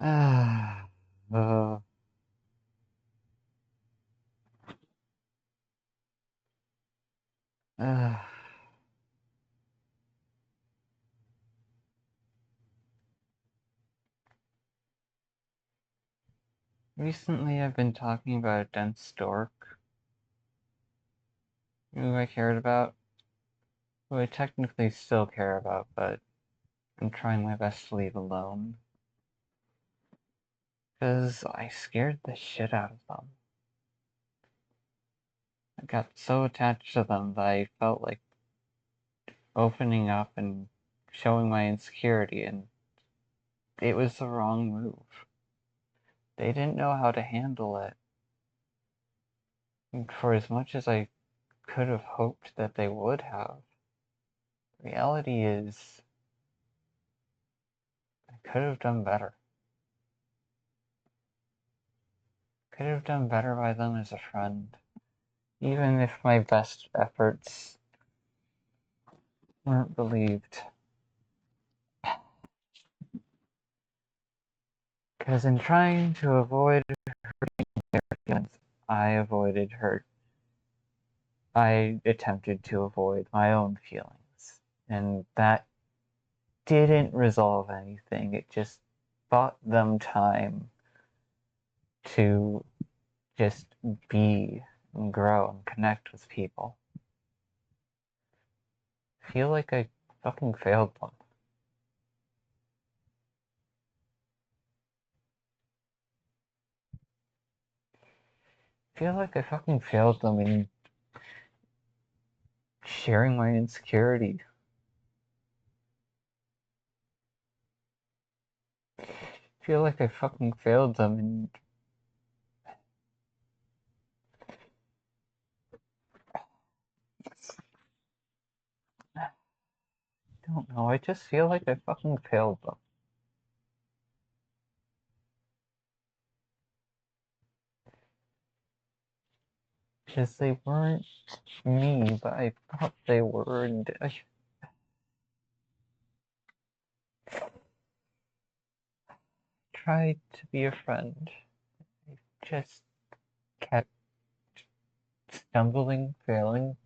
Ah, uh, uh, Recently I've been talking about a dense stork who I cared about, who I technically still care about, but I'm trying my best to leave alone. Because I scared the shit out of them. I got so attached to them that I felt like opening up and showing my insecurity, and it was the wrong move. They didn't know how to handle it. And for as much as I could have hoped that they would have, reality is I could have done better. Could have done better by them as a friend, even if my best efforts weren't believed. Because in trying to avoid their feelings, I avoided hurt. I attempted to avoid my own feelings. And that didn't resolve anything. It just bought them time to just be and grow and connect with people. I feel like I fucking failed them. I feel like I fucking failed them in sharing my insecurity. I feel like I fucking failed them and I don't know, I just feel like I fucking failed them. Because they weren't me, but I thought they were, and I tried to be a friend. I just kept stumbling, failing,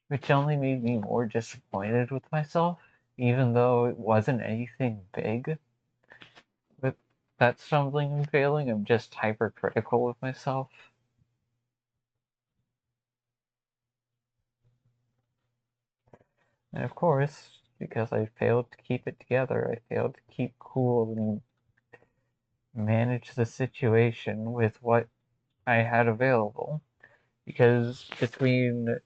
which only made me more disappointed with myself, even though it wasn't anything big. With that stumbling and failing, I'm just hypercritical with myself. And of course, because I failed to keep it together, I failed to keep cool and manage the situation with what I had available. Because between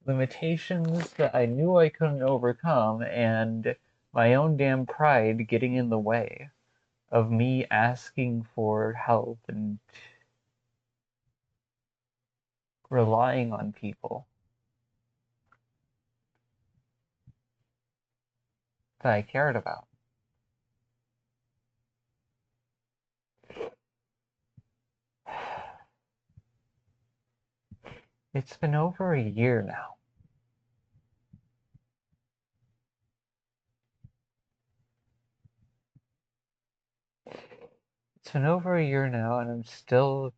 limitations that I knew I couldn't overcome and my own damn pride getting in the way of me asking for help and relying on people that I cared about. It's been over a year now. It's been over a year now, and I'm still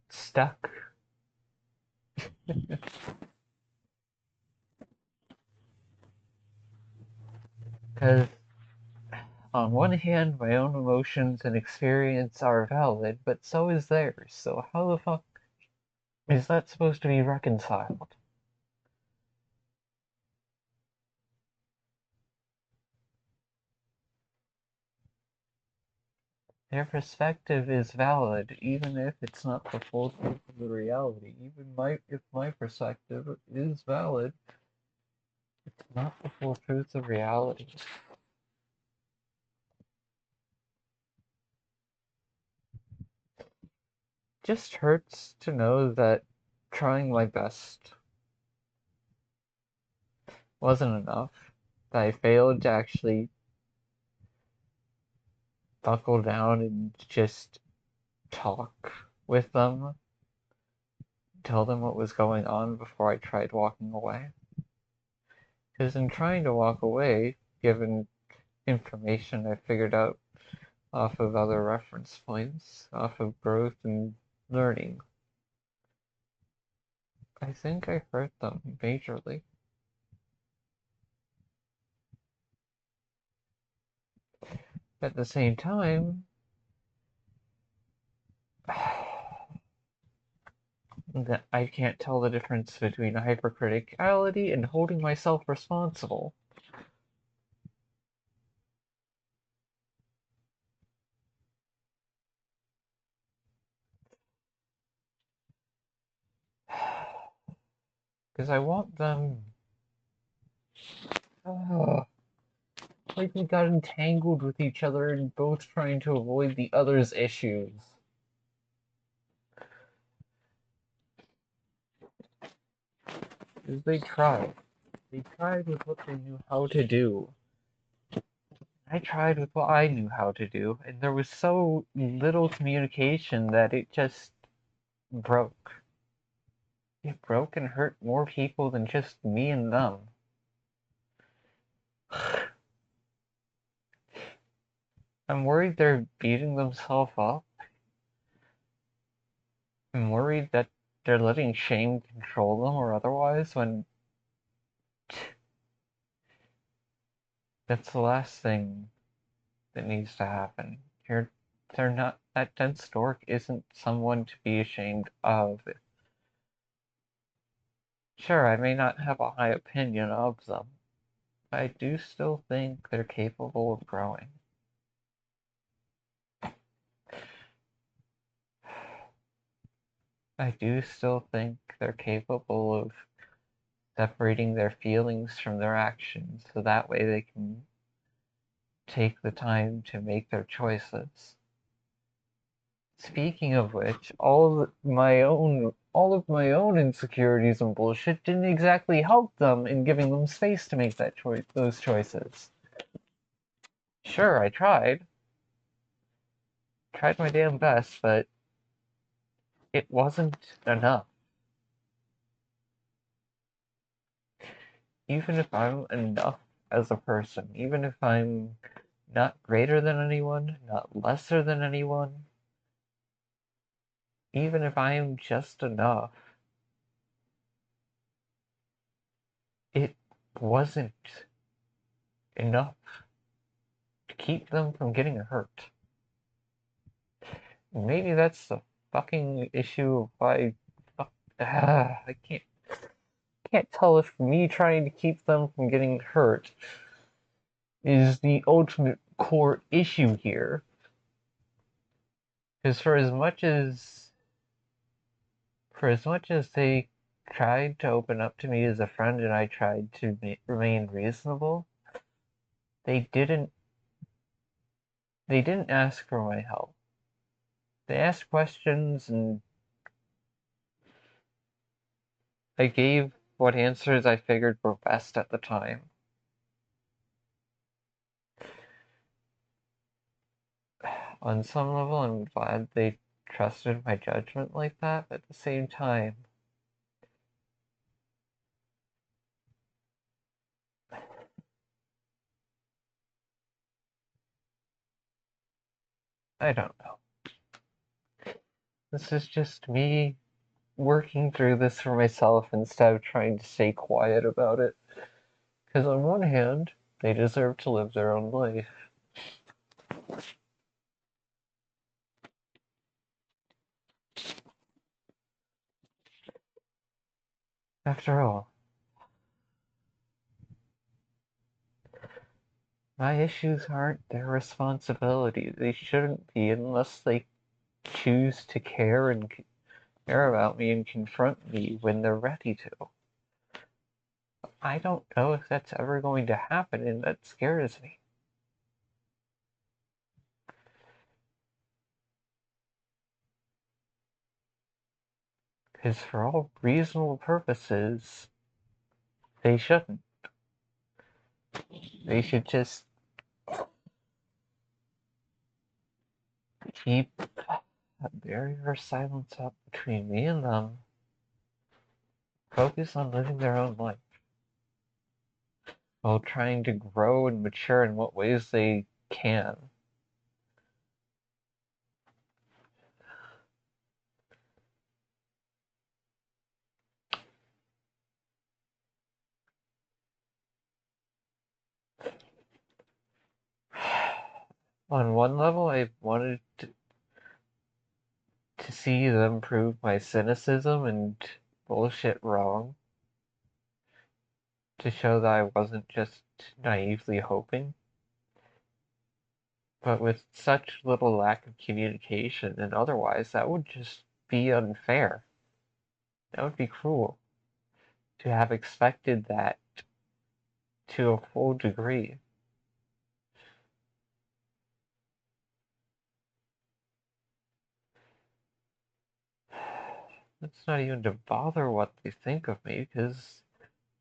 stuck. Because, on one hand, my own emotions and experience are valid, but so is theirs. So, how the fuck is that supposed to be reconciled? Their perspective is valid, even if it's not the full truth of the reality. Even if my perspective is valid, it's not the full truth of reality. Just hurts to know that trying my best wasn't enough. That I failed to actually buckle down and just talk with them, tell them what was going on before I tried walking away. Because in trying to walk away, given information I figured out off of other reference points, off of growth and learning, I think I hurt them majorly. At the same time, that I can't tell the difference between hypercriticality and holding myself responsible. Because I want them. Like we got entangled with each other and both trying to avoid the other's issues. Because they tried. They tried with what they knew how to do. I tried with what I knew how to do, and there was so little communication that it just broke. It broke and hurt more people than just me and them. I'm worried they're beating themselves up. I'm worried that they're letting shame control them or otherwise when that's the last thing that needs to happen. They're not, that dense dork isn't someone to be ashamed of. Sure, I may not have a high opinion of them, but I do still think they're capable of growing. I do still think they're capable of separating their feelings from their actions so that way they can take the time to make their choices. Speaking of which, all of my own insecurities and bullshit didn't exactly help them in giving them space to make those choices. Sure, I tried my damn best, but it wasn't enough. Even if I'm enough as a person, even if I'm not greater than anyone, not lesser than anyone, even if I am just enough, it wasn't enough to keep them from getting hurt. Maybe that's the fucking issue of why. I can't tell if me trying to keep them from getting hurt is the ultimate core issue here. Because for as much as they tried to open up to me as a friend and I tried to remain reasonable, they didn't ask for my help. They asked questions and I gave what answers I figured were best at the time. On some level, I'm glad they trusted my judgment like that, but at the same time, I don't know. This is just me working through this for myself instead of trying to stay quiet about it. Because on one hand, they deserve to live their own life. After all, my issues aren't their responsibility. They shouldn't be unless they choose to care about me and confront me when they're ready to. I don't know if that's ever going to happen, and that scares me. Because for all reasonable purposes, they shouldn't. They should just keep a barrier of silence up between me and them. Focus on living their own life. while trying to grow and mature in what ways they can. On one level, I wanted to see them prove my cynicism and bullshit wrong, to show that I wasn't just naively hoping. But with such little lack of communication and otherwise, that would just be unfair. That would be cruel to have expected that to a full degree. It's not even to bother what they think of me, because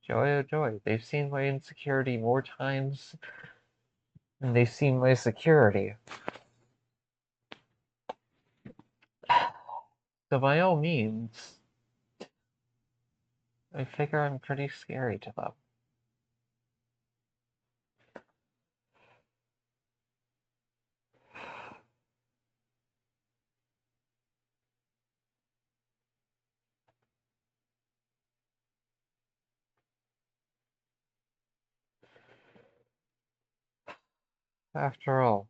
joy oh joy, they've seen my insecurity more times than they've seen my security. So by all means, I figure I'm pretty scary to them. After all,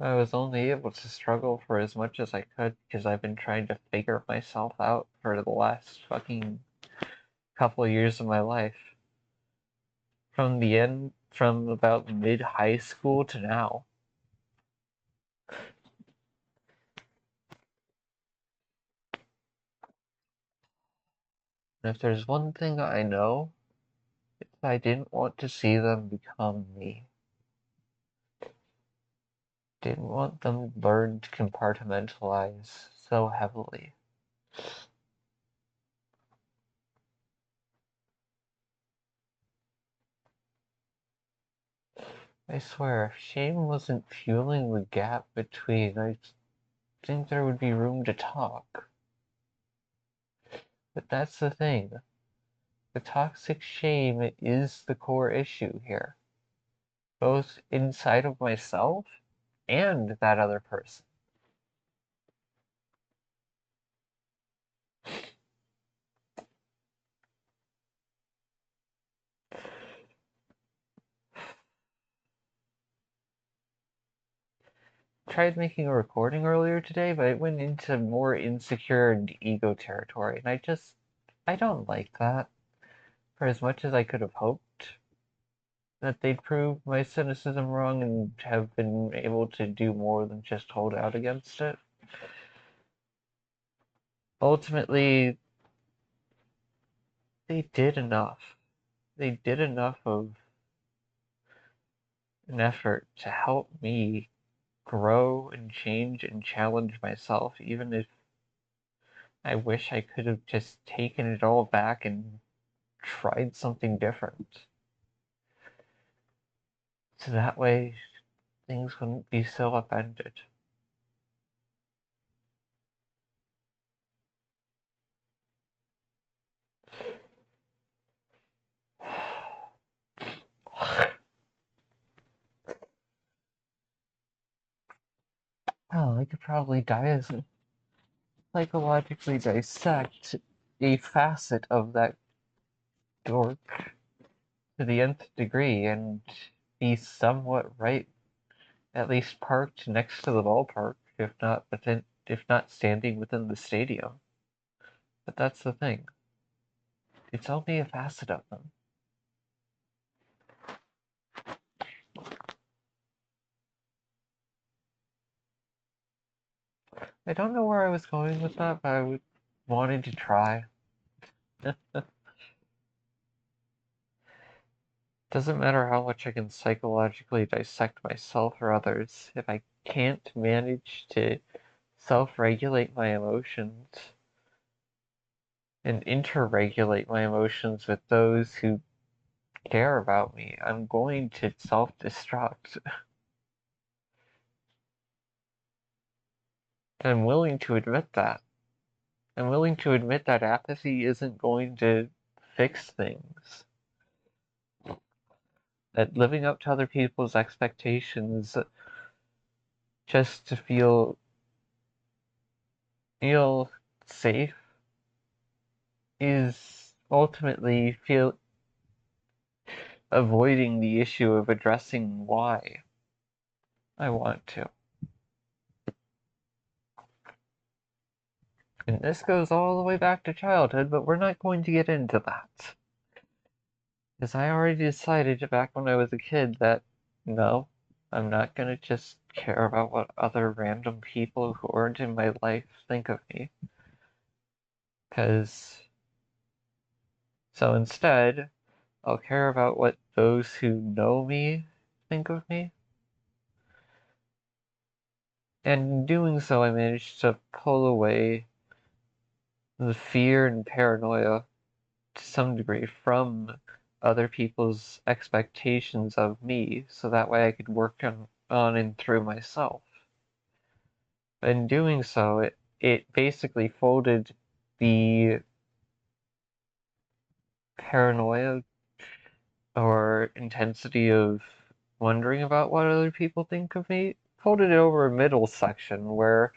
I was only able to struggle for as much as I could because I've been trying to figure myself out for the last fucking couple of years of my life. From about mid high school to now. And if there's one thing I know, it's that I didn't want to see them become me. Didn't want them to learn to compartmentalize so heavily. I swear, if shame wasn't fueling the gap between, I think there would be room to talk. But that's the thing. The toxic shame is the core issue here, both inside of myself and that other person. Tried making a recording earlier today, but it went into more insecure and ego territory, and I don't like that. For as much as I could have hoped that they'd prove my cynicism wrong and have been able to do more than just hold out against it, ultimately, they did enough. They did enough of an effort to help me grow and change and challenge myself, even if I wish I could have just taken it all back and tried something different. So that way things wouldn't be so upended. Oh, I could probably psychologically dissect a facet of that dork to the nth degree and be somewhat right, at least parked next to the ballpark, if not standing within the stadium. But that's the thing. It's only a facet of them. I don't know where I was going with that, but I wanted to try. Doesn't matter how much I can psychologically dissect myself or others, if I can't manage to self-regulate my emotions and interregulate my emotions with those who care about me, I'm going to self-destruct. I'm willing to admit that. I'm willing to admit that apathy isn't going to fix things. That living up to other people's expectations just to feel safe is ultimately avoiding the issue of addressing why I want to. And this goes all the way back to childhood, but we're not going to get into that. Because I already decided back when I was a kid that no, I'm not going to just care about what other random people who aren't in my life think of me. So instead, I'll care about what those who know me think of me. And in doing so, I managed to pull away the fear and paranoia to some degree from other people's expectations of me, so that way I could work on and through myself. But in doing so, it basically folded the paranoia or intensity of wondering about what other people think of me, folded it over a middle section where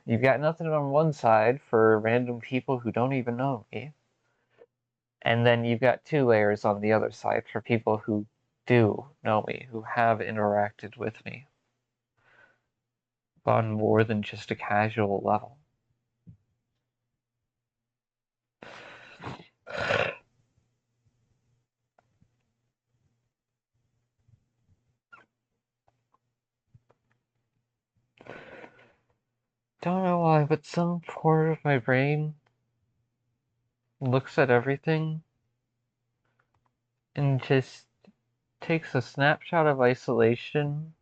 you've got nothing on one side for random people who don't even know me, and then you've got two layers on the other side for people who do know me, who have interacted with me on more than just a casual level. Don't know why, but some part of my brain looks at everything and just takes a snapshot of isolation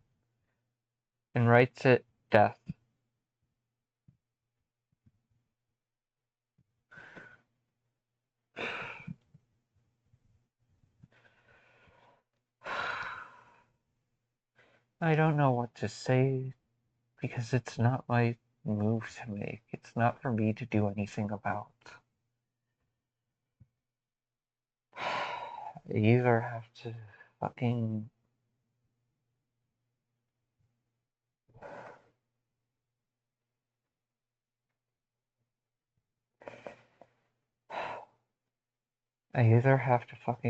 and writes it death. I don't know what to say because it's not my move to make. It's not for me to do anything about. I either have to fucking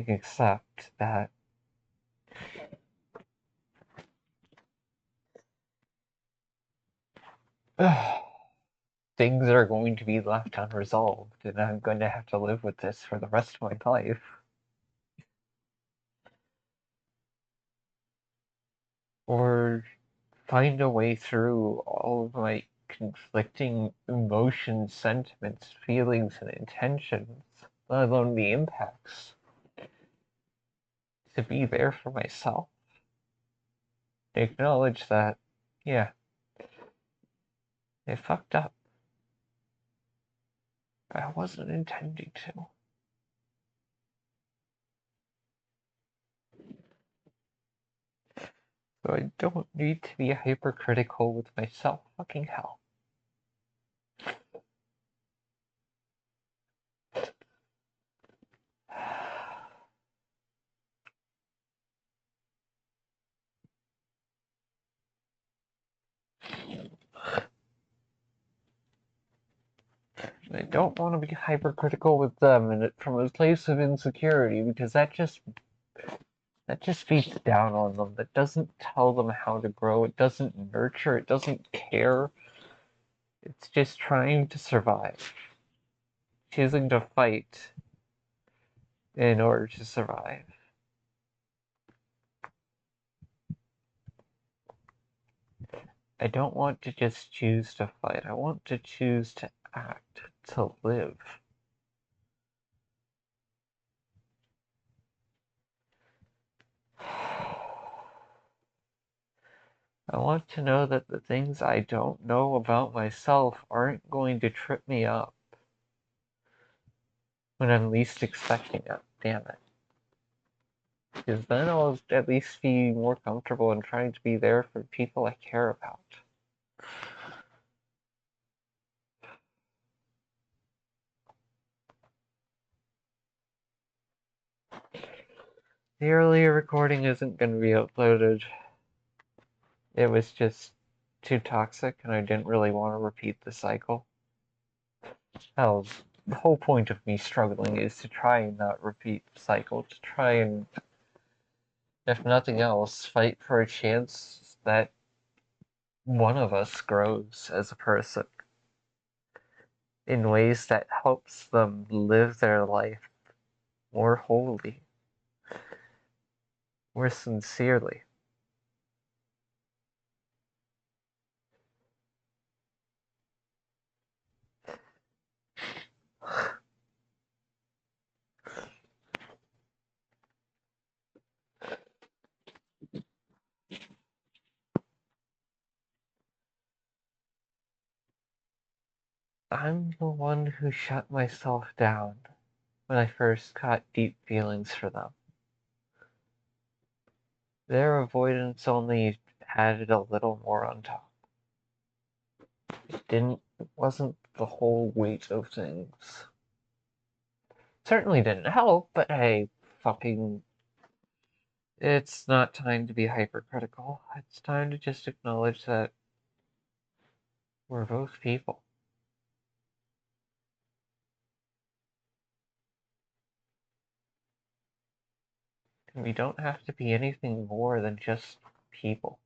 accept that things are going to be left unresolved and I'm going to have to live with this for the rest of my life. Or find a way through all of my conflicting emotions, sentiments, feelings, and intentions, let alone the impacts, to be there for myself. To acknowledge that, yeah, I fucked up. I wasn't intending to. So I don't need to be hypercritical with myself. Fucking hell. I don't want to be hypercritical with them and from a place of insecurity because that just beats down on them. That doesn't tell them how to grow. It doesn't nurture. It doesn't care. It's just trying to survive. Choosing to fight in order to survive. I don't want to just choose to fight. I want to choose to act, to live. I want to know that the things I don't know about myself aren't going to trip me up when I'm least expecting it. Damn it. Because then I'll at least be more comfortable in trying to be there for people I care about. The earlier recording isn't going to be uploaded. It was just too toxic, and I didn't really want to repeat the cycle. Hell, the whole point of me struggling is to try and not repeat the cycle, to try and, if nothing else, fight for a chance that one of us grows as a person in ways that helps them live their life more wholly, more sincerely. I'm the one who shut myself down when I first got deep feelings for them. Their avoidance only added a little more on top. It wasn't the whole weight of things. Certainly didn't help, but hey, fucking, it's not time to be hypercritical. It's time to just acknowledge that we're both people. And we don't have to be anything more than just people.